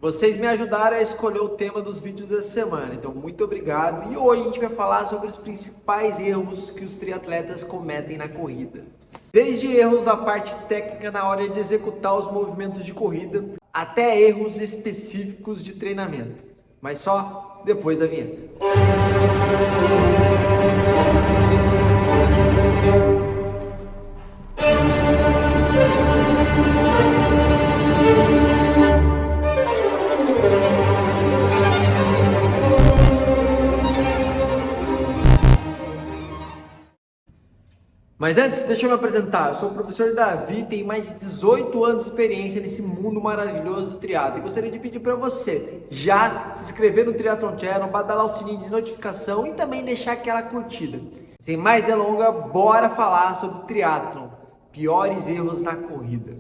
Vocês me ajudaram a escolher o tema dos vídeos dessa semana, então muito obrigado. E hoje a gente vai falar sobre os principais erros que os triatletas cometem na corrida. Desde erros na parte técnica na hora de executar os movimentos de corrida, até erros específicos de treinamento. Mas só depois da vinheta. Mas antes, deixa eu me apresentar. Eu sou o professor Davi, tenho mais de 18 anos de experiência nesse mundo maravilhoso do triatlo. E gostaria de pedir para você já se inscrever no Triathlon Channel, badalar o sininho de notificação e também deixar aquela curtida. Sem mais delongas, bora falar sobre triatlon. Piores erros na corrida.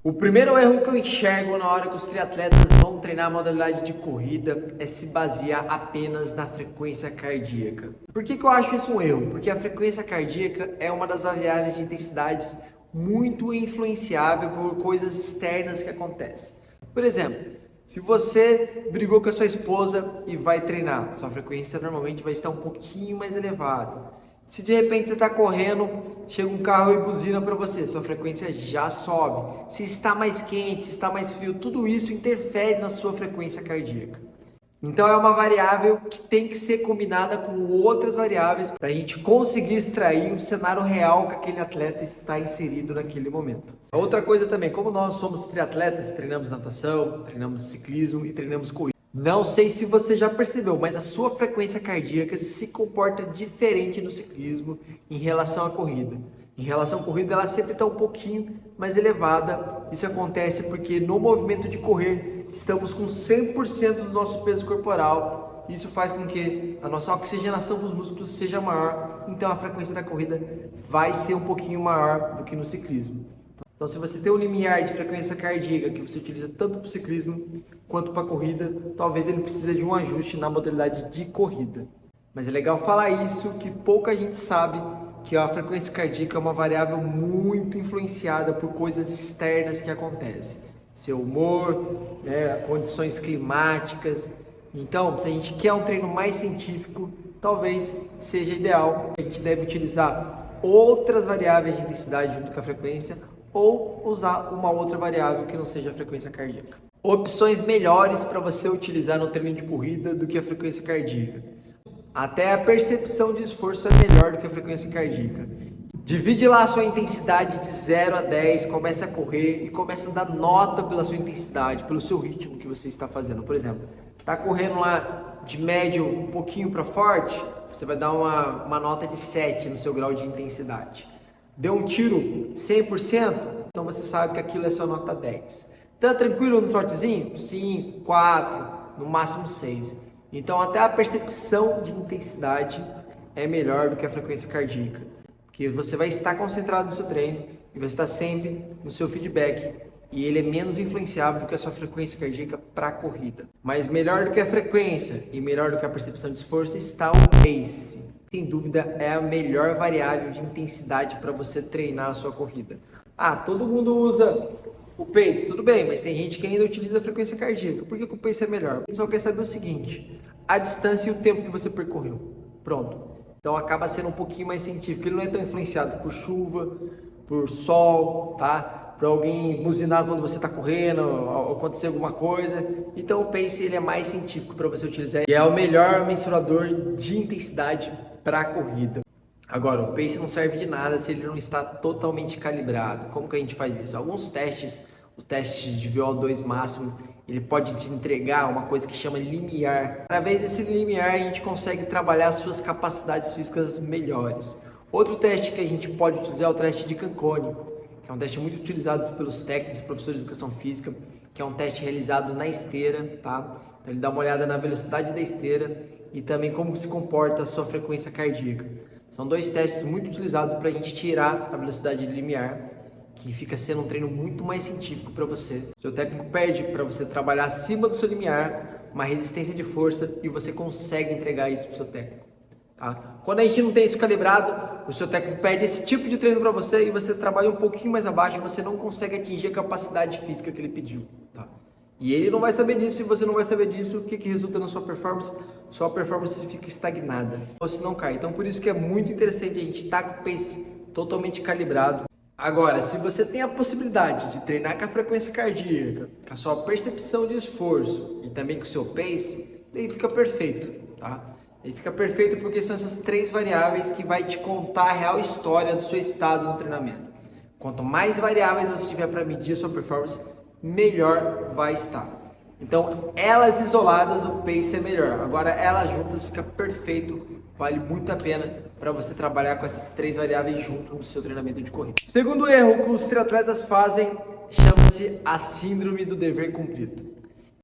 O primeiro erro que eu enxergo na hora que os triatletas vão treinar a modalidade de corrida é se basear apenas na frequência cardíaca. Por que eu acho isso um erro? Porque a frequência cardíaca é uma das variáveis de intensidades muito influenciável por coisas externas que acontecem. Por exemplo, se você brigou com a sua esposa e vai treinar, sua frequência normalmente vai estar um pouquinho mais elevada. Se de repente você está correndo, chega um carro e buzina para você, sua frequência já sobe. Se está mais quente, se está mais frio, tudo isso interfere na sua frequência cardíaca. Então é uma variável que tem que ser combinada com outras variáveis para a gente conseguir extrair o cenário real que aquele atleta está inserido naquele momento. Outra coisa também, como nós somos triatletas, treinamos natação, treinamos ciclismo e treinamos corrida. Não sei se você já percebeu, mas a sua frequência cardíaca se comporta diferente no ciclismo em relação à corrida. Em relação à corrida, ela sempre está um pouquinho mais elevada. Isso acontece porque no movimento de correr, estamos com 100% do nosso peso corporal. Isso faz com que a nossa oxigenação dos músculos seja maior. Então a frequência da corrida vai ser um pouquinho maior do que no ciclismo. Então, se você tem um limiar de frequência cardíaca que você utiliza tanto para o ciclismo quanto para a corrida, talvez ele precise de um ajuste na modalidade de corrida. Mas é legal falar isso, que pouca gente sabe que a frequência cardíaca é uma variável muito influenciada por coisas externas que acontecem. Seu humor, condições climáticas. Então, se a gente quer um treino mais científico, talvez seja ideal. A gente deve utilizar outras variáveis de intensidade junto com a frequência, ou usar uma outra variável que não seja a frequência cardíaca. Opções melhores para você utilizar no treino de corrida do que a frequência cardíaca. Até a percepção de esforço é melhor do que a frequência cardíaca. Divide lá a sua intensidade de 0 a 10, começa a correr e começa a dar nota pela sua intensidade, pelo seu ritmo que você está fazendo. Por exemplo, está correndo lá de médio um pouquinho para forte, você vai dar uma nota de 7 no seu grau de intensidade. Deu um tiro 100%, então você sabe que aquilo é sua nota 10. Tá tranquilo no trotezinho? 5, 4, no máximo 6. Então até a percepção de intensidade é melhor do que a frequência cardíaca. Porque você vai estar concentrado no seu treino e vai estar sempre no seu feedback. E ele é menos influenciável do que a sua frequência cardíaca para a corrida. Mas melhor do que a frequência e melhor do que a percepção de esforço está o pace. Sem dúvida, é a melhor variável de intensidade para você treinar a sua corrida. Ah, todo mundo usa o pace, tudo bem, mas tem gente que ainda utiliza a frequência cardíaca. Por que o pace é melhor? O pessoal quer saber o seguinte: a distância e o tempo que você percorreu. Pronto. Então acaba sendo um pouquinho mais científico. Ele não é tão influenciado por chuva, por sol, tá? Para alguém buzinar quando você está correndo, ou acontecer alguma coisa. Então o pace ele é mais científico para você utilizar e é o melhor mensurador de intensidade para a corrida. Agora, o pace não serve de nada se ele não está totalmente calibrado. Como que a gente faz isso? Alguns testes, o teste de VO2 máximo, ele pode te entregar uma coisa que chama limiar. Através desse limiar, a gente consegue trabalhar as suas capacidades físicas melhores. Outro teste que a gente pode utilizar é o teste de Cancone, que é um teste muito utilizado pelos técnicos, professores de educação física, que é um teste realizado na esteira, tá? Então ele dá uma olhada na velocidade da esteira e também como se comporta a sua frequência cardíaca. São dois testes muito utilizados para a gente tirar a velocidade limiar, que fica sendo um treino muito mais científico para você. Seu técnico pede para você trabalhar acima do seu limiar, uma resistência de força, e você consegue entregar isso para o seu técnico. Tá? Quando a gente não tem isso calibrado, o seu técnico pede esse tipo de treino para você e você trabalha um pouquinho mais abaixo, você não consegue atingir a capacidade física que ele pediu, tá? E ele não vai saber disso e você não vai saber disso, o que resulta na sua performance? Sua performance fica estagnada, você não cai. Então por isso que é muito interessante a gente estar com o pace totalmente calibrado. Agora, se você tem a possibilidade de treinar com a frequência cardíaca, com a sua percepção de esforço e também com o seu pace, daí fica perfeito, tá? Daí fica perfeito porque são essas três variáveis que vai te contar a real história do seu estado no treinamento. Quanto mais variáveis você tiver para medir a sua performance, melhor vai estar. Então, elas isoladas, o pace é melhor. Agora, elas juntas fica perfeito. Vale muito a pena para você trabalhar com essas três variáveis junto no seu treinamento de corrida. Segundo erro que os triatletas fazem, chama-se a síndrome do dever cumprido.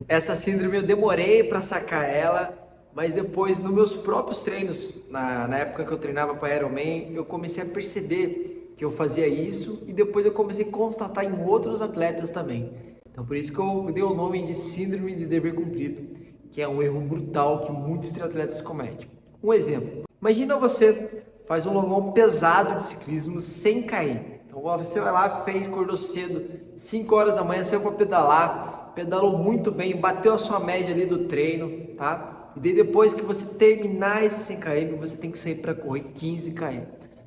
Essa síndrome eu demorei para sacar ela, mas depois nos meus próprios treinos, na época que eu treinava para Ironman, eu comecei a perceber que eu fazia isso e depois eu comecei a constatar em outros atletas também. Então por isso que eu dei o nome de síndrome de dever cumprido, que é um erro brutal que muitos triatletas cometem. Um exemplo, imagina você faz um longão pesado de ciclismo sem cair. Então você vai lá, acordou cedo, 5 horas da manhã, saiu para pedalar, pedalou muito bem, bateu a sua média ali do treino, tá? E daí depois que você terminar esse 100 km, você tem que sair para correr 15 km.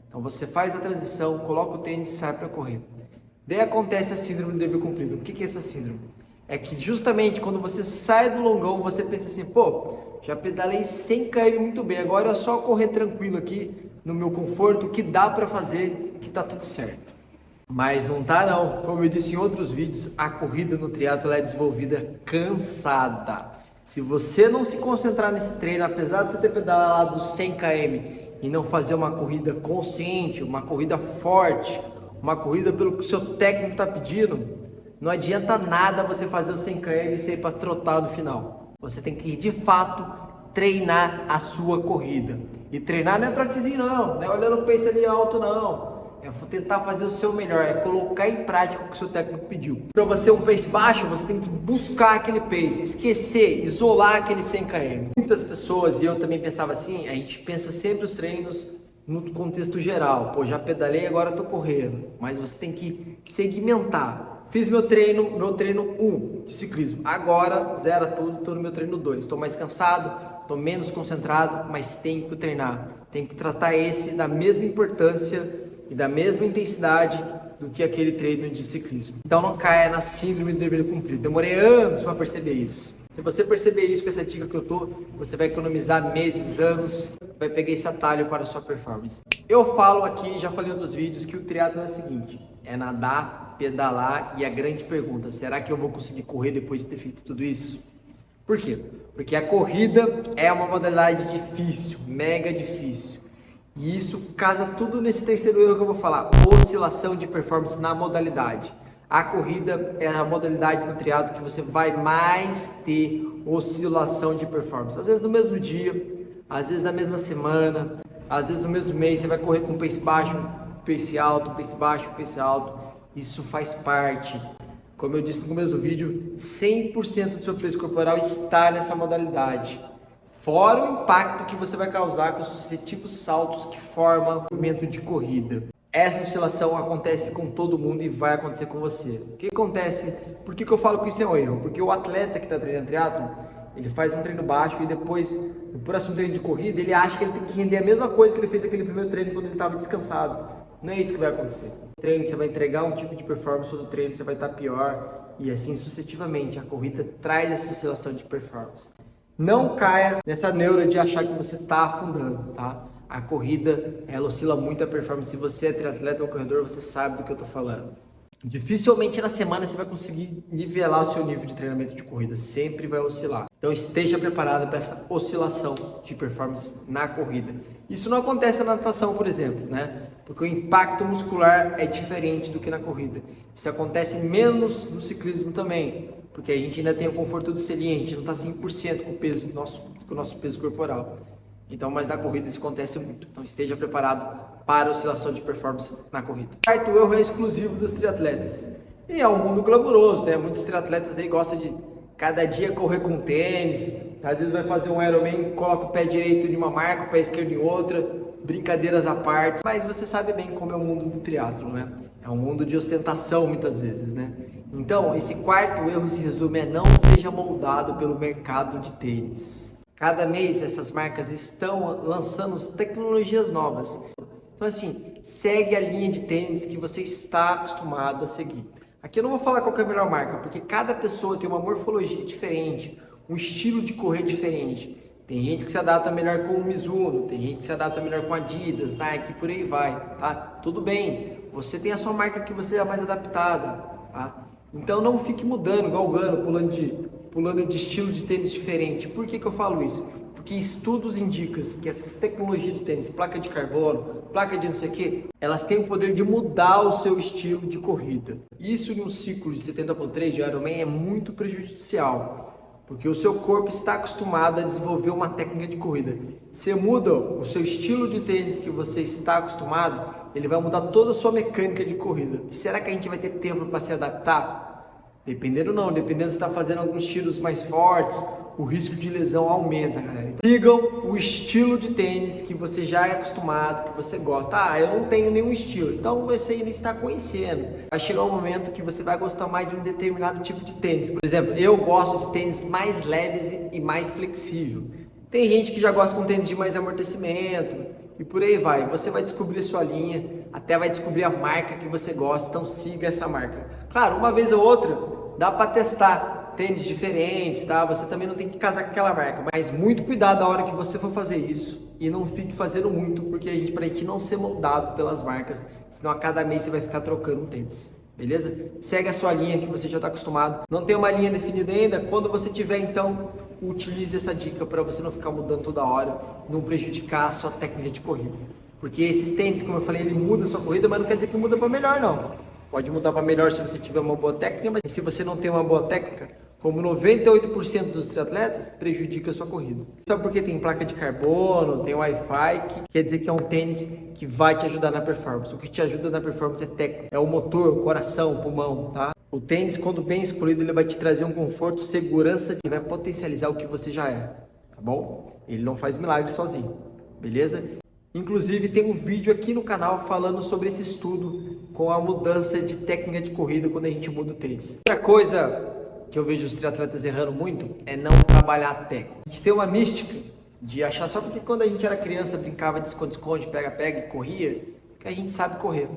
Então você faz a transição, coloca o tênis e sai para correr. Daí acontece a síndrome do dever cumprido. O que é essa síndrome? É que justamente quando você sai do longão, você pensa assim, pô, já pedalei 100 km muito bem, agora é só correr tranquilo aqui, no meu conforto, que dá para fazer, que tá tudo certo. Mas não tá não. Como eu disse em outros vídeos, a corrida no triatlo é desenvolvida cansada. Se você não se concentrar nesse treino, apesar de você ter pedalado 100 km e não fazer uma corrida consciente, uma corrida forte, uma corrida pelo que o seu técnico está pedindo, não adianta nada você fazer os 100 km e sair para trotar no final. Você tem que, de fato, treinar a sua corrida. E treinar não é trotezinho não é olhando o pace ali alto não. É tentar fazer o seu melhor, é colocar em prática o que o seu técnico pediu. Para você um pace baixo, você tem que buscar aquele pace, esquecer, isolar aquele 100 km. Muitas pessoas, e eu também pensava assim, a gente pensa sempre os treinos no contexto geral. Pô, já pedalei, agora tô correndo. Mas você tem que segmentar. Fiz meu treino 1 de ciclismo. Agora, zera tudo, tô no meu treino 2. Tô mais cansado, tô menos concentrado, mas tenho que treinar. Tenho que tratar esse da mesma importância e da mesma intensidade do que aquele treino de ciclismo. Então não caia na síndrome do dever cumprido. Demorei anos para perceber isso. Se você perceber isso com essa dica que eu tô, você vai economizar meses, anos, vai pegar esse atalho para a sua performance. Eu falo aqui, já falei em outros vídeos, que o triatlo é o seguinte, é nadar, pedalar e a grande pergunta, será que eu vou conseguir correr depois de ter feito tudo isso? Por quê? Porque a corrida é uma modalidade difícil, mega difícil. E isso casa tudo nesse terceiro erro que eu vou falar, oscilação de performance na modalidade. A corrida é a modalidade no triatlo que você vai mais ter oscilação de performance. Às vezes no mesmo dia, às vezes na mesma semana, às vezes no mesmo mês, você vai correr com pace baixo, pace alto, pace baixo, pace alto. Isso faz parte. Como eu disse no começo do vídeo, 100% do seu peso corporal está nessa modalidade. Fora o impacto que você vai causar com os sucessivos saltos que formam o movimento de corrida. Essa oscilação acontece com todo mundo e vai acontecer com você. O que acontece? Por que eu falo que isso é um erro? Porque o atleta que está treinando triatlo, ele faz um treino baixo e depois, no próximo treino de corrida, ele acha que ele tem que render a mesma coisa que ele fez naquele primeiro treino quando ele estava descansado. Não é isso que vai acontecer. No treino você vai entregar um tipo de performance, todo treino você vai estar pior e assim sucessivamente. A corrida traz essa oscilação de performance. Não caia nessa neura de achar que você está afundando, tá? A corrida, ela oscila muito a performance. Se você é triatleta ou corredor, você sabe do que eu tô falando. Dificilmente na semana você vai conseguir nivelar o seu nível de treinamento de corrida. Sempre vai oscilar. Então esteja preparado para essa oscilação de performance na corrida. Isso não acontece na natação, por exemplo, né? Porque o impacto muscular é diferente do que na corrida. Isso acontece menos no ciclismo também, porque a gente ainda tem o conforto do selim, a gente não está 100% com o peso com o nosso peso corporal. Então, mas na corrida isso acontece muito. Então esteja preparado para a oscilação de performance na corrida. O quarto erro é exclusivo dos triatletas. E é um mundo glamouroso, né? Muitos triatletas aí gostam de cada dia correr com tênis. Às vezes vai fazer um Ironman, coloca o pé direito em uma marca, o pé esquerdo em outra. brincadeiras à parte, mas você sabe bem como é o mundo do triatlo, né? É um mundo de ostentação muitas vezes, né? Então, esse quarto erro se resume a não seja moldado pelo mercado de tênis. Cada mês essas marcas estão lançando tecnologias novas. Então assim, segue a linha de tênis que você está acostumado a seguir. Aqui eu não vou falar qual que é a melhor marca, porque cada pessoa tem uma morfologia diferente, um estilo de correr diferente. Tem gente que se adapta melhor com o Mizuno, tem gente que se adapta melhor com Adidas, Nike, por aí vai, tá? Tudo bem, você tem a sua marca que você é mais adaptada, tá? Então não fique mudando, galgando, pulando de estilo de tênis diferente. Por que que eu falo isso? Porque estudos indicam que essas tecnologias de tênis, placa de carbono, placa de não sei o que, elas têm o poder de mudar o seu estilo de corrida. Isso em um ciclo de 70.3 de Ironman é muito prejudicial, porque o seu corpo está acostumado a desenvolver uma técnica de corrida. Você muda o seu estilo de tênis que você está acostumado, ele vai mudar toda a sua mecânica de corrida. E será que a gente vai ter tempo para se adaptar? Dependendo não, dependendo se está fazendo alguns tiros mais fortes, o risco de lesão aumenta, galera. Então, sigam o estilo de tênis que você já é acostumado, que você gosta. Ah, eu não tenho nenhum estilo, então você ainda está conhecendo. Vai chegar um momento que você vai gostar mais de um determinado tipo de tênis. Por exemplo, eu gosto de tênis mais leves e mais flexível. Tem gente que já gosta com tênis de mais amortecimento e por aí vai. Você vai descobrir a sua linha, até vai descobrir a marca que você gosta, então siga essa marca. Claro, uma vez ou outra, dá para testar tênis diferentes, tá? Você também não tem que casar com aquela marca, mas muito cuidado a hora que você for fazer isso e não fique fazendo muito, porque pra gente não ser moldado pelas marcas, senão a cada mês você vai ficar trocando um tênis, beleza? Segue a sua linha que você já está acostumado. Não tem uma linha definida ainda? Quando você tiver, então, utilize essa dica para você não ficar mudando toda hora, não prejudicar a sua técnica de corrida. Porque esses tênis, como eu falei, ele muda a sua corrida, mas não quer dizer que muda para melhor, não. Pode mudar para melhor se você tiver uma boa técnica, mas se você não tem uma boa técnica, como 98% dos triatletas, prejudica a sua corrida. Sabe por que tem placa de carbono, tem Wi-Fi, que quer dizer que é um tênis que vai te ajudar na performance. O que te ajuda na performance é técnica, é o motor, o coração, o pulmão, tá? O tênis, quando bem escolhido, ele vai te trazer um conforto, segurança, e vai potencializar o que você já é, tá bom? Ele não faz milagre sozinho, beleza? Inclusive tem um vídeo aqui no canal falando sobre esse estudo com a mudança de técnica de corrida quando a gente muda o tênis. Outra coisa que eu vejo os triatletas errando muito é não trabalhar a técnica. A gente tem uma mística de achar só porque quando a gente era criança brincava de esconde-esconde, pega-pega e corria, que a gente sabe correr.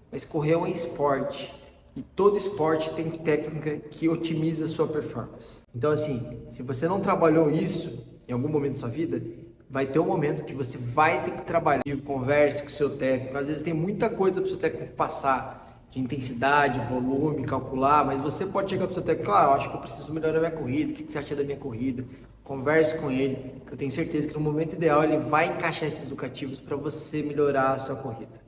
Mas correr é um esporte e todo esporte tem técnica que otimiza a sua performance. Então assim, se você não trabalhou isso em algum momento da sua vida, vai ter um momento que você vai ter que trabalhar. Converse com o seu técnico. Às vezes tem muita coisa para o seu técnico passar, de intensidade, volume, calcular, mas você pode chegar para o seu técnico, eu acho que eu preciso melhorar a minha corrida, o que você acha da minha corrida? Converse com ele, que eu tenho certeza que no momento ideal ele vai encaixar esses educativos para você melhorar a sua corrida.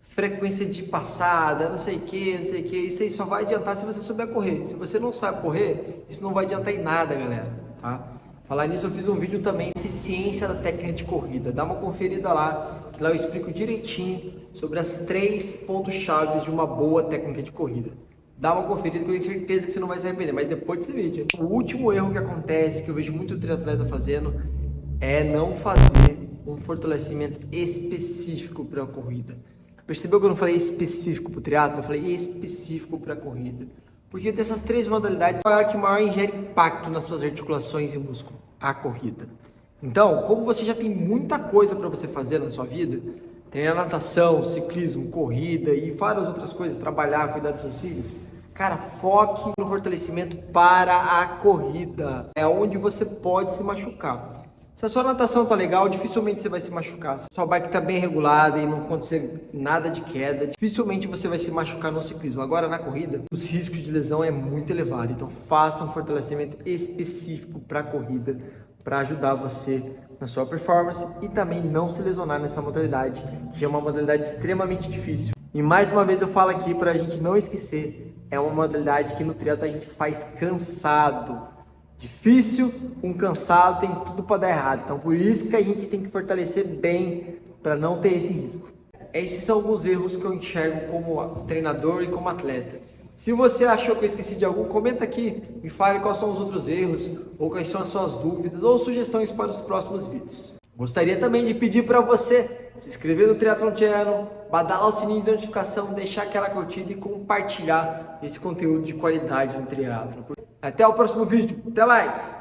Frequência de passada, não sei o que, isso aí só vai adiantar se você souber correr. Se você não sabe correr, isso não vai adiantar em nada, galera, tá? Falar nisso, eu fiz um vídeo também, eficiência da técnica de corrida. Dá uma conferida lá, que lá eu explico direitinho sobre as 3 pontos-chave de uma boa técnica de corrida. Dá uma conferida que eu tenho certeza que você não vai se arrepender, mas depois desse vídeo. O último erro que acontece, que eu vejo muito triatleta fazendo, é não fazer um fortalecimento específico para a corrida. Percebeu que eu não falei específico para o triatlo? Eu falei específico para a corrida. Porque dessas 3 modalidades, qual é a que maior ingere impacto nas suas articulações e músculo? A corrida. Então, como você já tem muita coisa para você fazer na sua vida, treinar natação, ciclismo, corrida e várias outras coisas, trabalhar, cuidar dos seus filhos, cara, foque no fortalecimento para a corrida. É onde você pode se machucar. Se a sua natação tá legal, dificilmente você vai se machucar. Se a sua bike tá bem regulada e não acontecer nada de queda, dificilmente você vai se machucar no ciclismo. Agora, na corrida, os riscos de lesão é muito elevado. Então, faça um fortalecimento específico para a corrida, para ajudar você na sua performance e também não se lesionar nessa modalidade, que é uma modalidade extremamente difícil. E mais uma vez eu falo aqui para a gente não esquecer, é uma modalidade que no triatlo a gente faz cansado. Difícil, com cansado, tem tudo para dar errado. Então, por isso que a gente tem que fortalecer bem para não ter esse risco. Esses são alguns erros que eu enxergo como treinador e como atleta. Se você achou que eu esqueci de algum, comenta aqui, me fale quais são os outros erros, ou quais são as suas dúvidas, ou sugestões para os próximos vídeos. Gostaria também de pedir para você se inscrever no Triathlon Channel, badalar o sininho de notificação, deixar aquela curtida e compartilhar esse conteúdo de qualidade no triatlon. Até o próximo vídeo. Até mais!